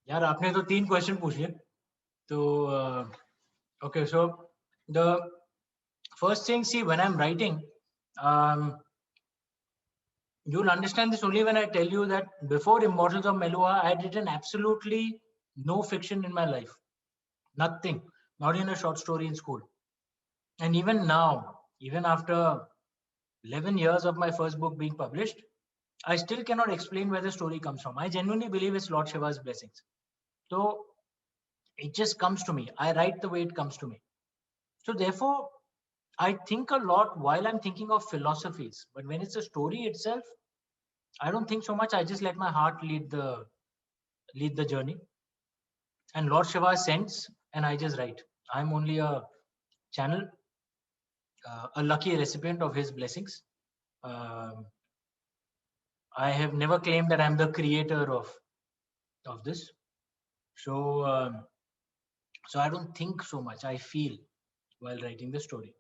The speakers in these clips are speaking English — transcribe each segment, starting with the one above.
यार आपने तो 3 क्वेश्चन पूछ लिए तो okay, so the first thing, see, when I'm writing, um, you'll understand this only when I tell you that before Immortals of Melua I had written absolutely no fiction in my life, nothing, not in a short story in school. And even now, even after 11 years of my first book being published, I still cannot explain where the story comes from. I genuinely believe it's Lord Shiva's blessings. So it just comes to me. I write the way it comes to me. So therefore, I think a lot while I'm thinking of philosophies. But when it's a story itself, I don't think so much. I just let my heart lead the journey. And Lord Shiva sends, and I just write. I'm only a channel, a lucky recipient of his blessings. Um, I have never claimed that I'm the creator of this. So so I don't think so much. I feel while writing the story.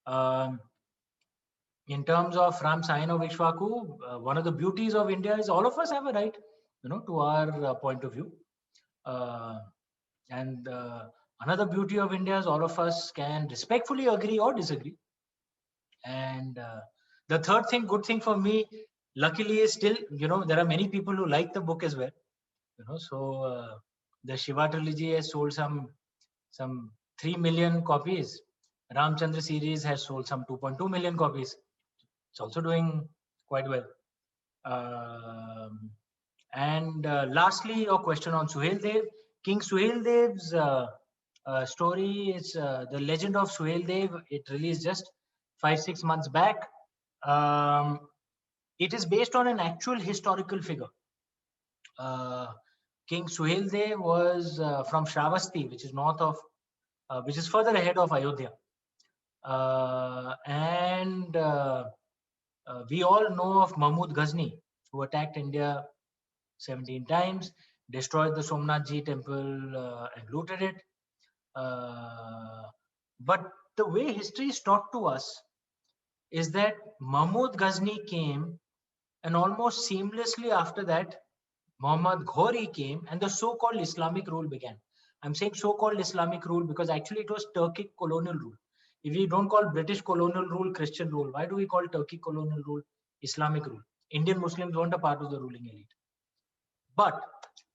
Um, in terms of Ram Sayan or Vishwaku, one of the beauties of India is all of us have a right, to our point of view. And another beauty of India is all of us can respectfully agree or disagree. And the third thing, good thing for me, luckily, is still, there are many people who like the book as well. So the Shiva trilogy has sold some 3 million copies. Ramchandra series has sold some 2.2 million copies. It's also doing quite well. And lastly, your question on Suhail Dev. King Suhail Dev's story is the legend of Suhail Dev. It released just 5-6 months back. It is based on an actual historical figure. King Suhail Dev was from Shravasti, which is which is further ahead of Ayodhya. And we all know of Mahmud Ghazni, who attacked India 17 times, destroyed the Somnath Ji temple and looted it. But the way history is taught to us is that Mahmud Ghazni came, and almost seamlessly after that, Muhammad Ghori came, and the so-called Islamic rule began. I'm saying so-called Islamic rule because actually it was Turkic colonial rule. If we don't call British colonial rule Christian rule, why do we call Turkic colonial rule Islamic rule? Indian Muslims weren't a part of the ruling elite. But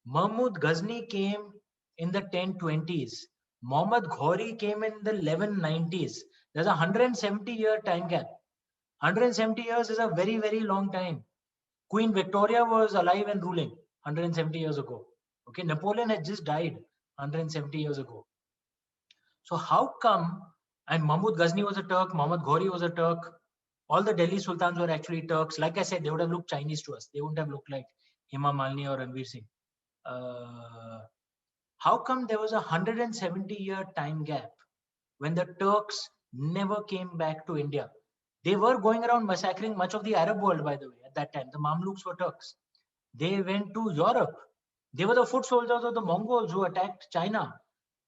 Mahmud Ghazni came in the 1020s. Muhammad Ghori came in the 1190s. There's a 170-year time gap. 170 years is a very, very long time. Queen Victoria was alive and ruling 170 years ago. Okay, Napoleon had just died 170 years ago. So how come, and Mahmud Ghazni was a Turk, Muhammad Ghori was a Turk, all the Delhi Sultans were actually Turks. Like I said, they would have looked Chinese to us. They wouldn't have looked like Hema Malini or Ranveer Singh. How come there was a 170-year time gap when the Turks never came back to India? They were going around massacring much of the Arab world, by the way, at that time. The Mamluks were Turks. They went to Europe. They were the foot soldiers of the Mongols who attacked China,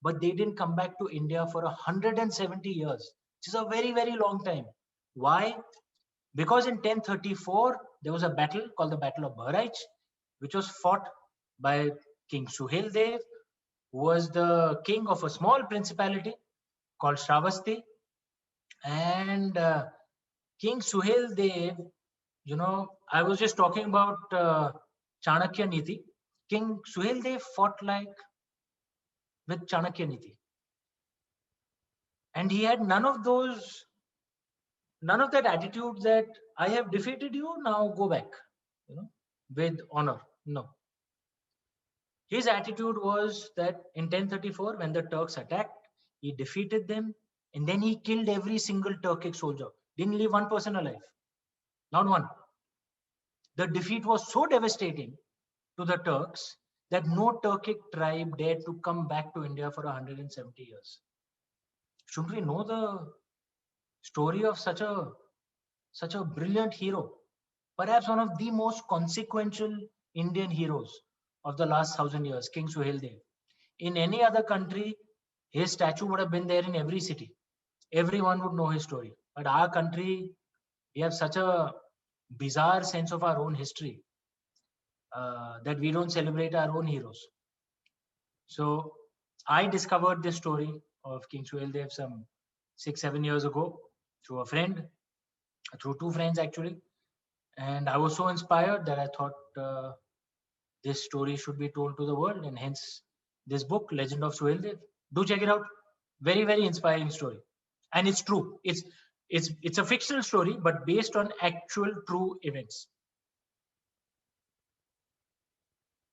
but they didn't come back to India for 170 years, which is a very, very long time. Why? Because in 1034, there was a battle called the Battle of Bahraich, which was fought by King Suhail Dev, who was the king of a small principality called Shravasti. And King Suhail Dev, I was just talking about Chanakya Niti. King Suhail Dev fought like with Chanakya Niti. And he had none of that attitude that I have defeated you, now go back, with honor. No. His attitude was that in 1034, when the Turks attacked, he defeated them, and then he killed every single Turkic soldier. Didn't leave one person alive. Not one. The defeat was so devastating to the Turks that no Turkic tribe dared to come back to India for 170 years. Shouldn't we know the story of such a brilliant hero? Perhaps one of the most consequential Indian heroes of the last 1,000 years, King Suhail Dev. In any other country, his statue would have been there in every city. Everyone would know his story. But our country, we have such a bizarre sense of our own history that we don't celebrate our own heroes. So I discovered this story of King Suheldev some 6-7 years ago through a friend, through two friends actually, and I was so inspired that I thought this story should be told to the world, and hence this book, Legend of Suheldev. Do check it out. Very, very inspiring story, and it's true. It's a fictional story, but based on actual true events.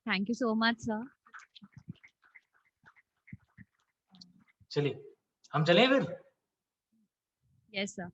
Thank you so much, sir. चलिए हम चलें फिर. Yes, sir.